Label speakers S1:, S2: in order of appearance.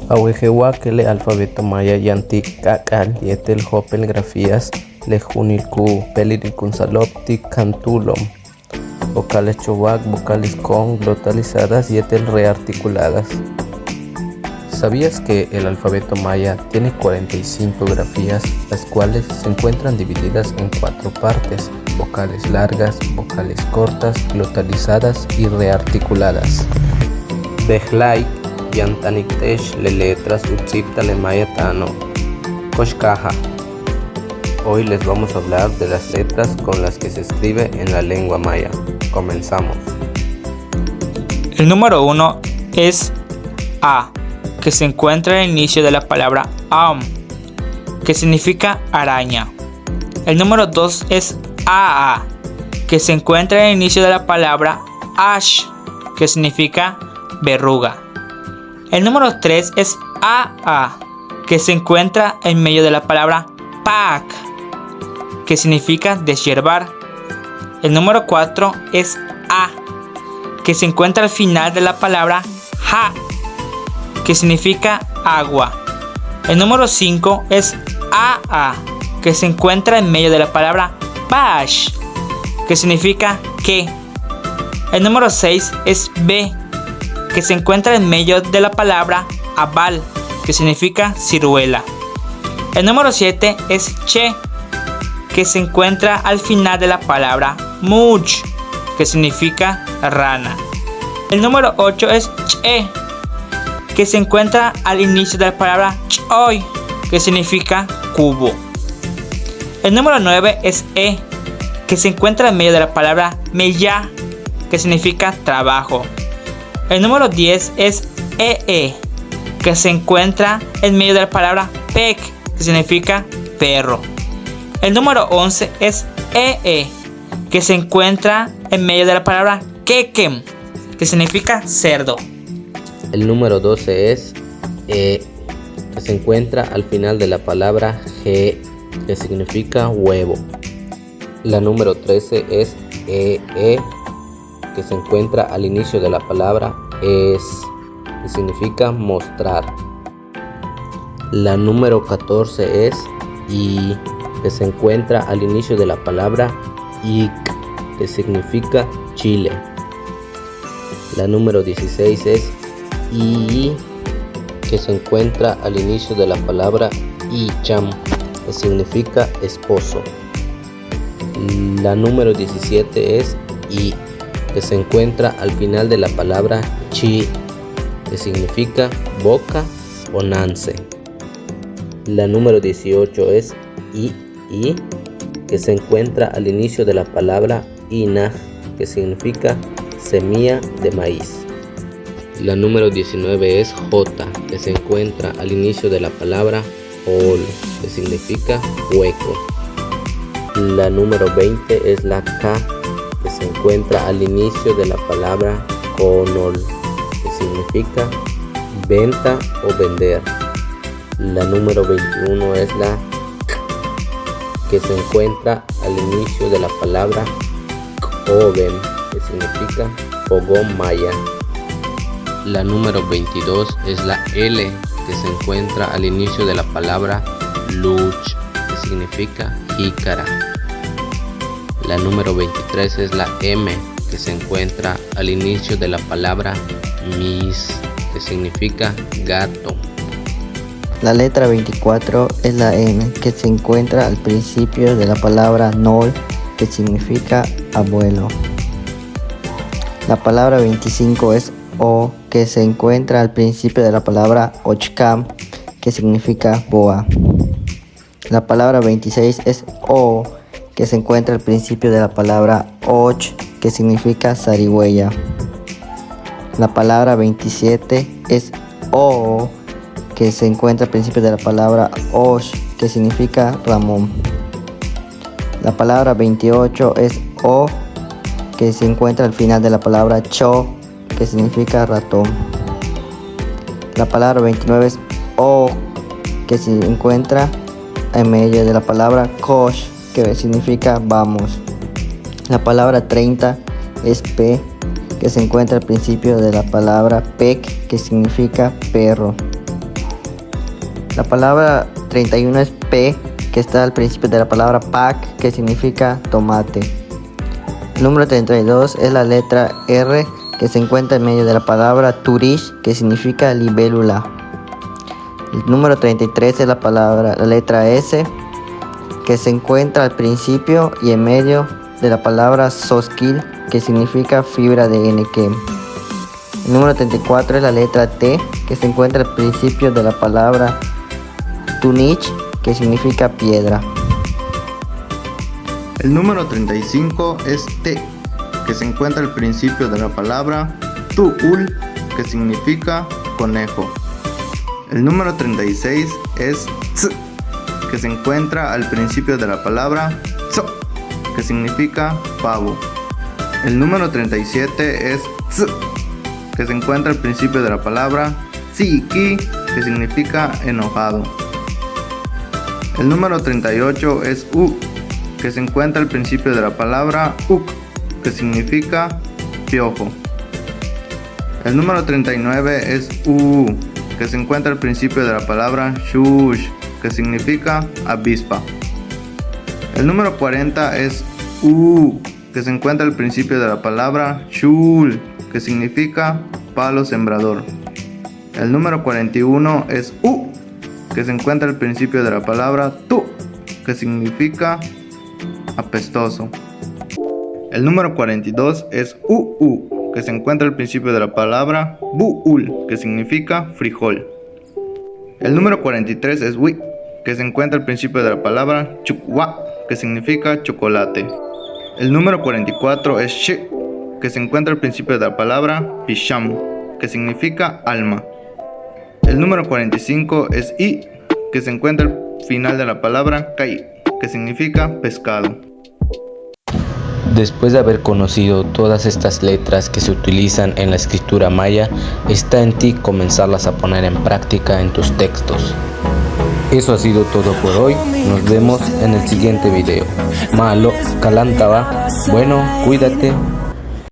S1: Ahuejehuaquele alfabeto maya yantic cacal yetel hopel grafías lejunilcu peliricunsaloptic cantulum. Vocales chobac, vocales con, glotalizadas y etel rearticuladas. ¿Sabías que el alfabeto maya tiene 45 grafías, las cuales se encuentran divididas en 4 partes: vocales largas, vocales cortas, glotalizadas y rearticuladas? Dejlaik yantaniktesh le letras utzipta le maya tano koshkaja. Hoy les vamos a hablar de las letras con las que se escribe en la lengua maya. Comenzamos.
S2: El número 1 es A, que se encuentra al inicio de la palabra am, que significa araña. El número 2 es AA, que se encuentra al inicio de la palabra ash, que significa verruga. El número 3 es AA, que se encuentra en medio de la palabra pak, que significa deshiervar. El número 4 es A, que se encuentra al final de la palabra ja, que significa agua. El número 5 es AA, que se encuentra en medio de la palabra bash, que significa que. El número 6 es B, que se encuentra en medio de la palabra abal, que significa ciruela. El número 7 es che, que se encuentra al final de la palabra much, que significa rana. El número 8 es che, que se encuentra al inicio de la palabra choy, que significa cubo. El número 9 es e, que se encuentra en medio de la palabra meya, que significa trabajo. El número 10 es ee, que se encuentra en medio de la palabra pek, que significa perro. El número 11 es ee, que se encuentra en medio de la palabra kekem, que significa cerdo.
S1: El número 12 es que se encuentra al final de la palabra ge, que significa huevo. La número 13 es que se encuentra al inicio de la palabra es, que significa mostrar. La número 14 es i, que se encuentra al inicio de la palabra ik, que significa chile. La número 16 es i, que se encuentra al inicio de la palabra icham, que significa esposo. La número 17 es i, que se encuentra al final de la palabra chi, que significa boca o nance. La número 18 es i, que se encuentra al inicio de la palabra ina, que significa semilla de maíz. La número 19 es j, que se encuentra al inicio de la palabra ol, que significa hueco. La número 20 es la k, que se encuentra al inicio de la palabra conol, que significa venta o vender. La número 21 es la k, que se encuentra al inicio de la palabra oven, que significa fogón maya. La número 22 es la L, que se encuentra al inicio de la palabra luch, que significa jícara. La número 23 es la M, que se encuentra al inicio de la palabra mis, que significa gato.
S3: La letra 24 es la N, que se encuentra al principio de la palabra nol, que significa abuelo. La palabra 25 es O, que se encuentra al principio de la palabra ochkam, que significa boa. La palabra 26 es O, que se encuentra al principio de la palabra och, que significa zarigüeya. La palabra 27 es O, que se encuentra al principio de la palabra osh, que significa ramón. La palabra 28 es O, que se encuentra al final de la palabra cho, que significa ratón. La palabra 29 es O, que se encuentra en medio de la palabra kosh, que significa vamos. La palabra 30 es P, que se encuentra al principio de la palabra pek, que significa perro. La palabra 31 es P, que está al principio de la palabra pack, que significa tomate. El número 32 es la letra R, que se encuentra en medio de la palabra turish, que significa libélula. El número 33 es la letra S, que se encuentra al principio y en medio de la palabra sosquil, que significa fibra de enequén. El número 34 es la letra T, que se encuentra al principio de la palabra tunich, que significa piedra.
S4: El número 35 es T, que se encuentra al principio de la palabra tuul, que significa conejo. El número 36 es Ts, que se encuentra al principio de la palabra tso, que significa pavo. El número 37 es Ts, que se encuentra al principio de la palabra tsiki, que significa enojado. El número 38 es U, que se encuentra al principio de la palabra uk, que significa piojo. El número 39 es U, que se encuentra al principio de la palabra shush, que significa avispa. El número 40 es U, que se encuentra al principio de la palabra shul, que significa palo sembrador. El número 41 es U, que se encuentra al principio de la palabra tu, que significa apestoso. El número 42 es UU, que se encuentra al principio de la palabra buul, que significa frijol. El número 43 es wi, que se encuentra al principio de la palabra chukwa, que significa chocolate. El número 44 es shi, que se encuentra al principio de la palabra pisham, que significa alma. El número 45 es i, que se encuentra al final de la palabra kai, que significa pescado.
S1: Después de haber conocido todas estas letras que se utilizan en la escritura maya, está en ti comenzarlas a poner en práctica en tus textos. Eso ha sido todo por hoy. Nos vemos en el siguiente video. Malo, calantaba. Bueno, cuídate.